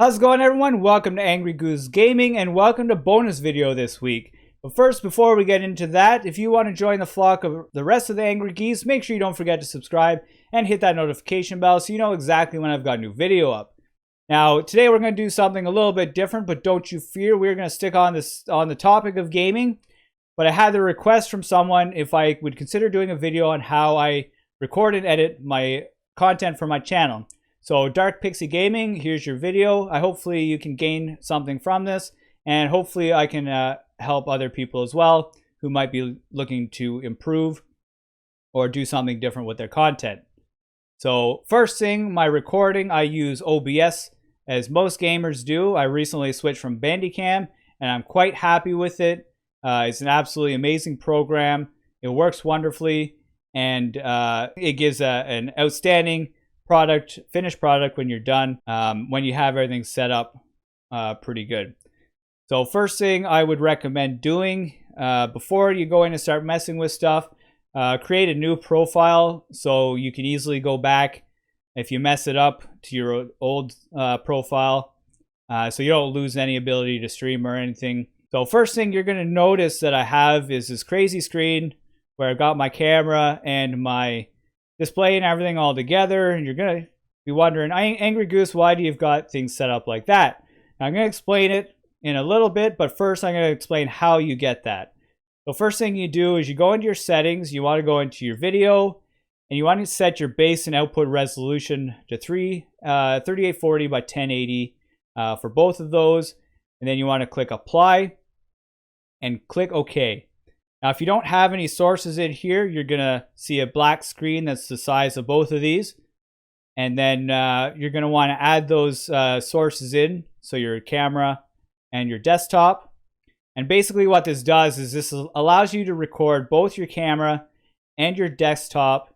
How's it going, everyone? Welcome to Angry Goose Gaming and welcome to bonus video this week. But first, before we get into that, if you want to join the flock of the rest of the Angry Geese, make sure you don't forget to subscribe and hit that notification bell so you know exactly when I've got a new video up. Now, today we're going to do something a little bit different, but don't you fear, we're going to stick on the topic of gaming. But I had the request from someone if I would consider doing a video on how I record and edit my content for my channel. So Dark Pixie Gaming, here's your video. Hopefully you can gain something from this, and hopefully I can help other people as well who might be looking to improve or do something different with their content. So first thing, my recording, I use OBS as most gamers do. I recently switched from Bandicam and I'm quite happy with it. It's an absolutely amazing program. It works wonderfully, and it gives an outstanding finished product when you're done, when you have everything set up pretty good. So first thing I would recommend doing before you go in and start messing with stuff, create a new profile so you can easily go back if you mess it up to your old profile, so you don't lose any ability to stream or anything. So first thing you're going to notice that I have is this crazy screen where I've got my camera and my display and everything all together, and you're going to be wondering, Angry Goose, why do you've got things set up like that? Now, I'm going to explain it in a little bit, but first I'm going to explain how you get that. So first thing you do is you go into your settings, you want to go into your video, and you want to set your base and output resolution to 3840 by 1080 for both of those, and then you want to click apply and click OK. Now, if you don't have any sources in here, you're going to see a black screen that's the size of both of these. And then you're going to want to add those sources in, so your camera and your desktop. And basically what this does is this allows you to record both your camera and your desktop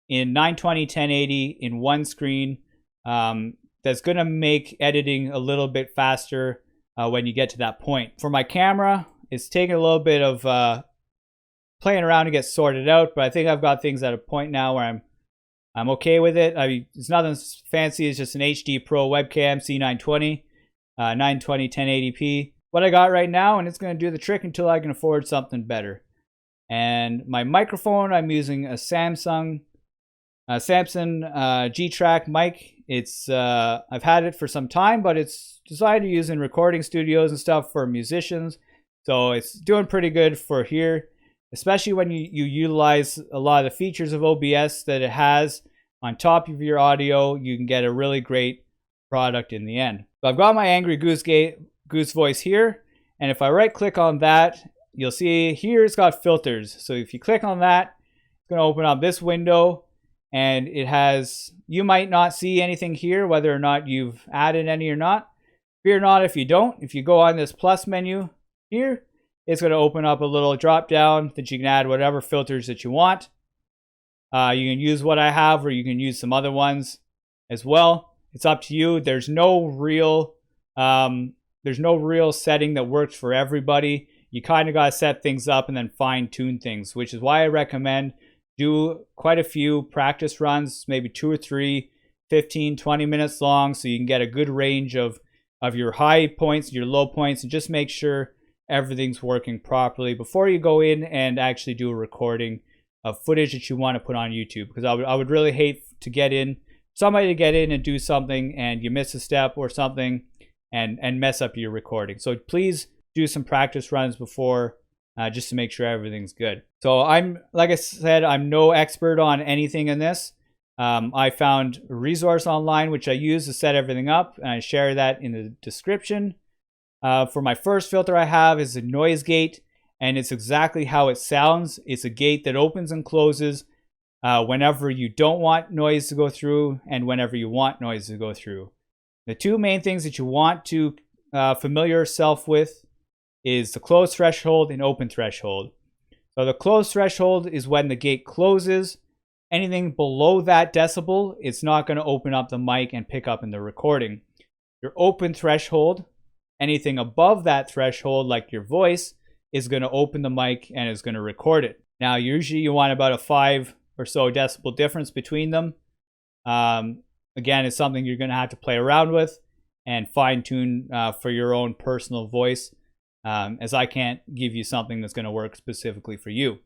in 920 1080 in one screen. That's going to make editing a little bit faster when you get to that point. For my camera, it's taking a little bit of playing around to get sorted out, but I think I've got things at a point now where I'm okay with it. I mean, it's nothing fancy. It's just an HD Pro webcam, C920, 920 1080p. What I got right now, and it's going to do the trick until I can afford something better. And my microphone, I'm using a Samsung G-Track mic. It's I've had it for some time, but it's designed to use in recording studios and stuff for musicians. So it's doing pretty good for here, especially when you utilize a lot of the features of OBS that it has on top of your audio. You can get a really great product in the end. So I've got my Angry Goose voice here, and if I right click on that, you'll see here it's got filters. So if you click on that, it's going to open up this window, and it has, you might not see anything here whether or not you've added any or not. Fear not if you don't. If you go on this plus menu here, it's going to open up a little drop down that you can add whatever filters that you want. You can use what I have, or you can use some other ones as well. It's up to you. There's no real setting that works for everybody. You kind of got to set things up and then fine tune things, which is why I recommend do quite a few practice runs, maybe 2 or 3, 15, 20 minutes long, so you can get a good range of your high points, your low points, and just make sure everything's working properly before you go in and actually do a recording of footage that you want to put on YouTube. Because I would really hate somebody to get in and do something and you miss a step or something and mess up your recording. So please do some practice runs before, just to make sure everything's good. So like I said, I'm no expert on anything in this. I found a resource online which I use to set everything up, and I share that in the description. For my first filter I have is a noise gate, and it's exactly how it sounds. It's a gate that opens and closes whenever you don't want noise to go through and whenever you want noise to go through. The two main things that you want to familiar yourself with is the close threshold and open threshold. So the close threshold is when the gate closes. Anything below that decibel, it's not going to open up the mic and pick up in the recording. Your open threshold, anything above that threshold, like your voice, is going to open the mic and is going to record it. Now, usually you want about a 5 or so decibel difference between them. Again, it's something you're going to have to play around with. and fine tune for your own personal voice, as I can't give you something that's going to work specifically for you.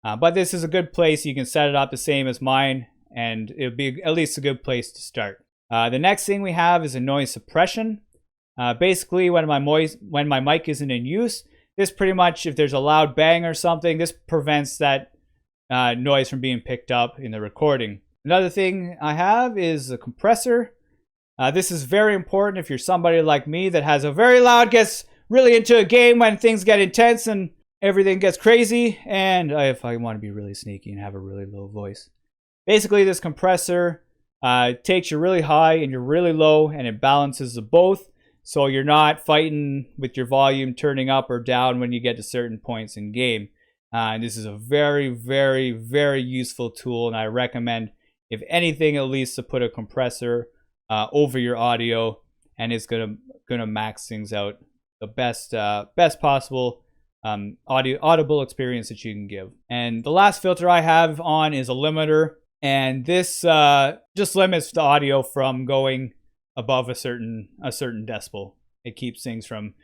But this is a good place. You can set it up the same as mine, and it'll be at least a good place to start. The next thing we have is a noise suppression. Basically, when my mic isn't in use, this pretty much, if there's a loud bang or something, this prevents that noise from being picked up in the recording. Another thing I have is a compressor. This is very important if you're somebody like me that has a very loud, gets really into a game when things get intense and everything gets crazy, and if I want to be really sneaky and have a really low voice. Basically, this compressor takes you really high and you're really low, and it balances the both, so you're not fighting with your volume turning up or down when you get to certain points in game. This is a very, very, very useful tool, and I recommend, if anything, at least to put a compressor over your audio, and it's gonna max things out the best possible audible experience that you can give. And the last filter I have on is a limiter, and this just limits the audio from going above a certain decibel. It keeps things from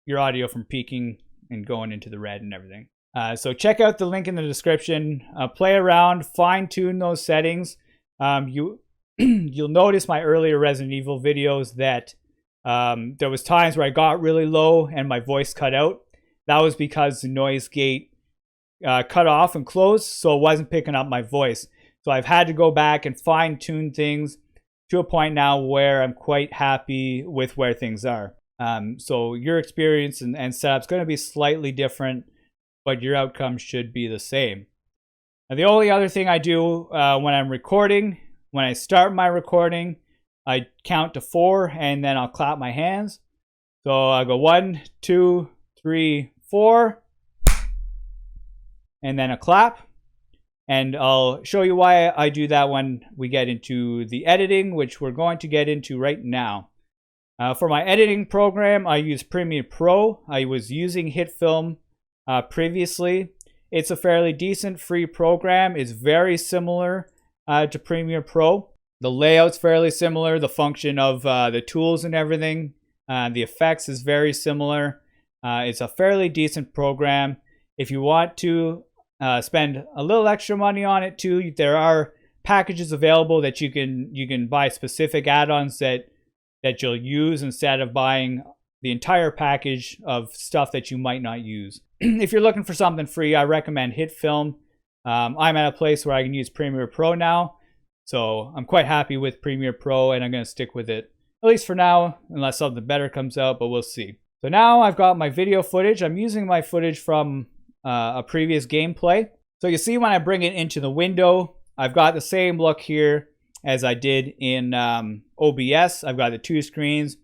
your audio from peaking and going into the red and everything. So check out the link in the description. Play around, fine tune those settings. You'll notice my earlier Resident Evil videos that there was times where I got really low and my voice cut out. That was because the noise gate cut off and closed, so it wasn't picking up my voice. So I've had to go back and fine tune things to a point now where I'm quite happy with where things are. So your experience and setup's going to be slightly different, but your outcome should be the same. Now, the only other thing I do when I'm recording, when I start my recording, I count to 4 and then I'll clap my hands. So I go 1, 2, 3, 4, and then a clap. And I'll show you why I do that when we get into the editing, which we're going to get into right now. For my editing program, I use Premiere Pro. I was using HitFilm previously. It's a fairly decent free program. It's very similar to Premiere Pro. The layout's fairly similar. The function of the tools and everything, the effects is very similar. It's a fairly decent program. If you want to spend a little extra money on it too, there are packages available that you can buy specific add-ons that you'll use instead of buying the entire package of stuff that you might not use. If you're looking for something free, I recommend HitFilm. I'm at a place where I can use Premiere Pro now, so I'm quite happy with Premiere Pro, and I'm going to stick with it, at least for now, unless something better comes out, but we'll see. So now I've got my video footage. I'm using my footage from a previous gameplay. So you see when I bring it into the window, I've got the same look here as I did in OBS. I've got the 2 screens,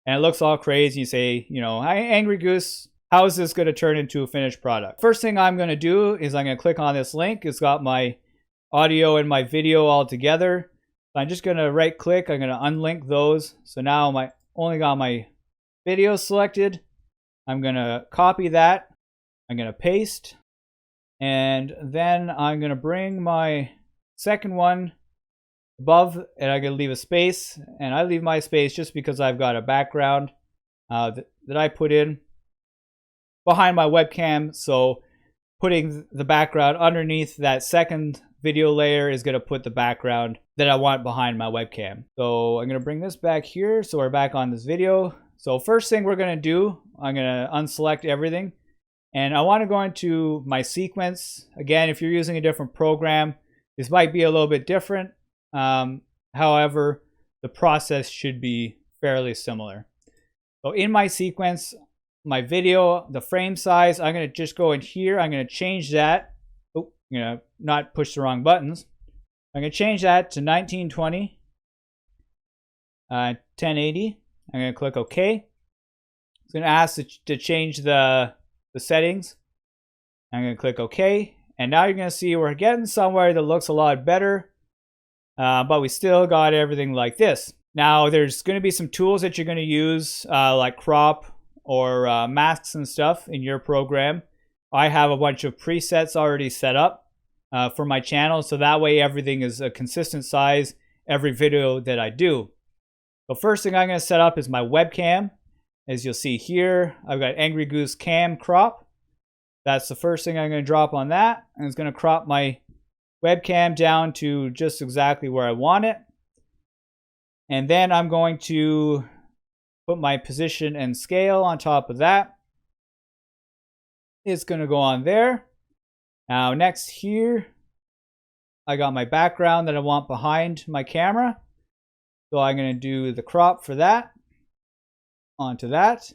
and it looks all crazy. You say, you know, "Hi, Angry Goose, how is this going to turn into a finished product?" First thing I'm going to do is I'm going to click on this link. It's got my audio and my video all together. I'm just going to right click. I'm going to unlink those. So now I only got my video selected. I'm going to copy that. I'm going to paste. And then I'm going to bring my second one above, and I'm going to leave a space. And I leave my space just because I've got a background that I put in behind my webcam. So putting the background underneath that second video layer is going to put the background that I want behind my webcam. So I'm going to bring this back here. So we're back on this video. So first thing we're going to do, I'm going to unselect everything. And I want to go into my sequence. Again, if you're using a different program, this might be a little bit different. However, the process should be fairly similar. So in my sequence, my video, the frame size, I'm going to just go in here. I'm going to change that. Oh, you know, not push the wrong buttons. I'm going to change that to 1920, 1080. I'm going to click OK. It's going to ask to change the settings. I'm going to click OK. And now you're going to see we're getting somewhere that looks a lot better. But we still got everything like this. Now there's going to be some tools that you're going to use like crop or masks and stuff in your program. I have a bunch of presets already set up for my channel, so that way everything is a consistent size every video that I do. The first thing I'm going to set up is my webcam. As you'll see here, I've got Angry Goose cam crop. That's the first thing I'm going to drop on that. And it's going to crop my webcam down to just exactly where I want it. And then I'm going to put my position and scale on top of that. It's going to go on there. Now next here, I got my background that I want behind my camera. So I'm going to do the crop for that onto that.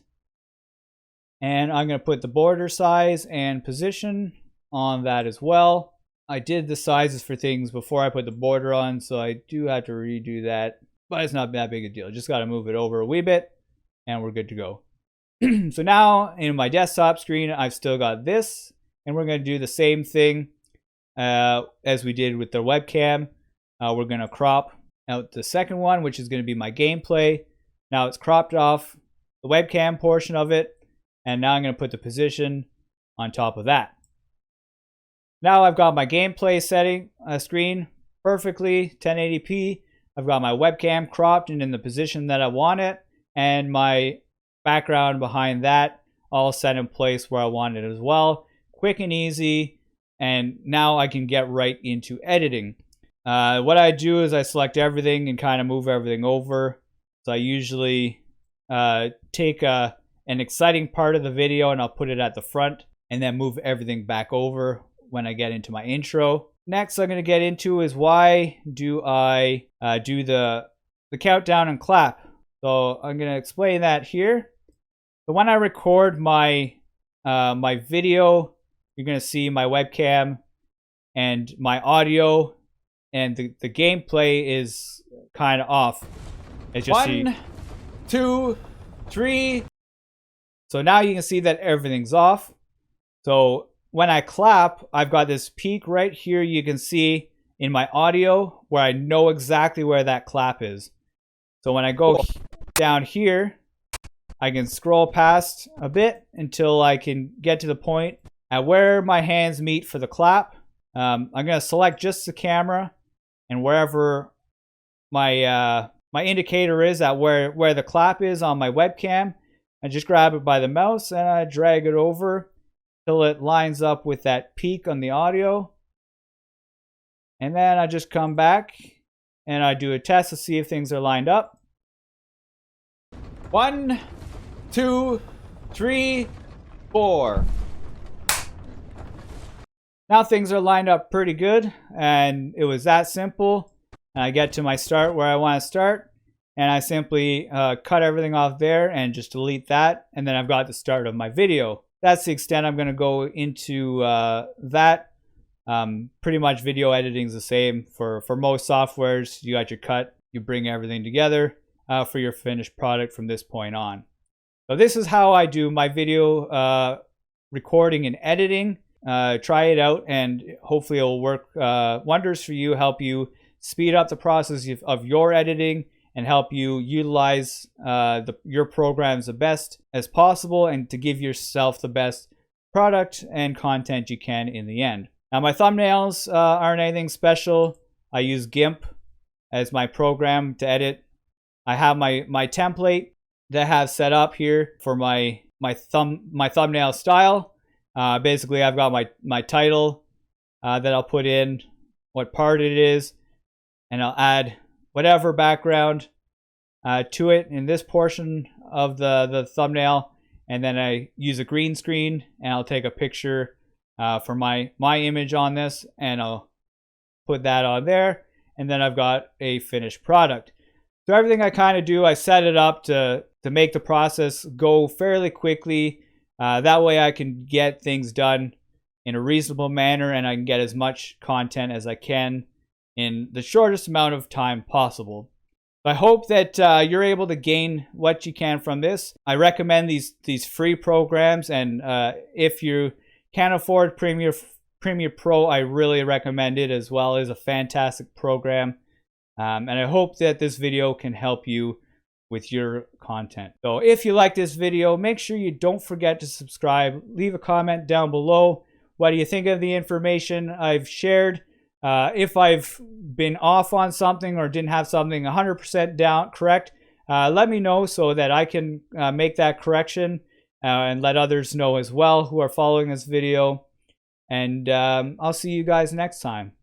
And I'm going to put the border size and position on that as well. I did the sizes for things before I put the border on, so I do have to redo that. But it's not that big a deal. Just got to move it over a wee bit and we're good to go. So now in my desktop screen, I've still got this. And we're going to do the same thing as we did with the webcam. We're going to crop out the second one, which is going to be my gameplay. Now it's cropped off the webcam portion of it. And now I'm going to put the position on top of that. Now I've got my gameplay setting screen perfectly 1080p. I've got my webcam cropped and in the position that I want it. And my background behind that all set in place where I want it as well. Quick and easy. And now I can get right into editing. What I do is I select everything and kind of move everything over. So I usually take an exciting part of the video and I'll put it at the front and then move everything back over when I get into my intro. Next I'm going to get into is why do I do the countdown and clap. So I'm going to explain that here. So when I record my my video, you're going to see my webcam and my audio, and the gameplay is kind of off. As you see. 1, 2, 3. So now you can see that everything's off. So when I clap, I've got this peak right here you can see in my audio where I know exactly where that clap is. So when I go down here, I can scroll past a bit until I can get to the point at where my hands meet for the clap. I'm going to select just the camera, and wherever my my indicator is at where the clap is on my webcam, I just grab it by the mouse and I drag it over till it lines up with that peak on the audio. And then I just come back and I do a test to see if things are lined up. 1, 2, 3, 4. Now things are lined up pretty good, and it was that simple. I get to my start where I want to start, and I simply cut everything off there and just delete that, and then I've got the start of my video. That's the extent I'm going to go into that. Pretty much video editing is the same for most softwares. You got your cut, you bring everything together for your finished product from this point on. So this is how I do my video recording and editing. Try it out and hopefully it'll work wonders for you, help you speed up the process of your editing and help you utilize your programs the best as possible and to give yourself the best product and content you can in the end. Now my thumbnails aren't anything special. I use Gimp as my program to edit. I have my template that I have set up here for my thumbnail style. Basically, I've got my title that I'll put in, what part it is, and I'll add whatever background to it in this portion of the thumbnail, and then I use a green screen and I'll take a picture for my image on this, and I'll put that on there, and then I've got a finished product. So everything I kind of do, I set it up to make the process go fairly quickly. That way I can get things done in a reasonable manner and I can get as much content as I can in the shortest amount of time possible. I hope that you're able to gain what you can from this. I recommend these free programs, and if you can't afford Premiere Pro, I really recommend it as well. It's a fantastic program, and I hope that this video can help you with your content. So if you like this video, make sure you don't forget to subscribe. Leave a comment down below. What do you think of the information I've shared? If I've been off on something or didn't have something 100% down correct, let me know so that I can make that correction and let others know as well who are following this video. And I'll see you guys next time.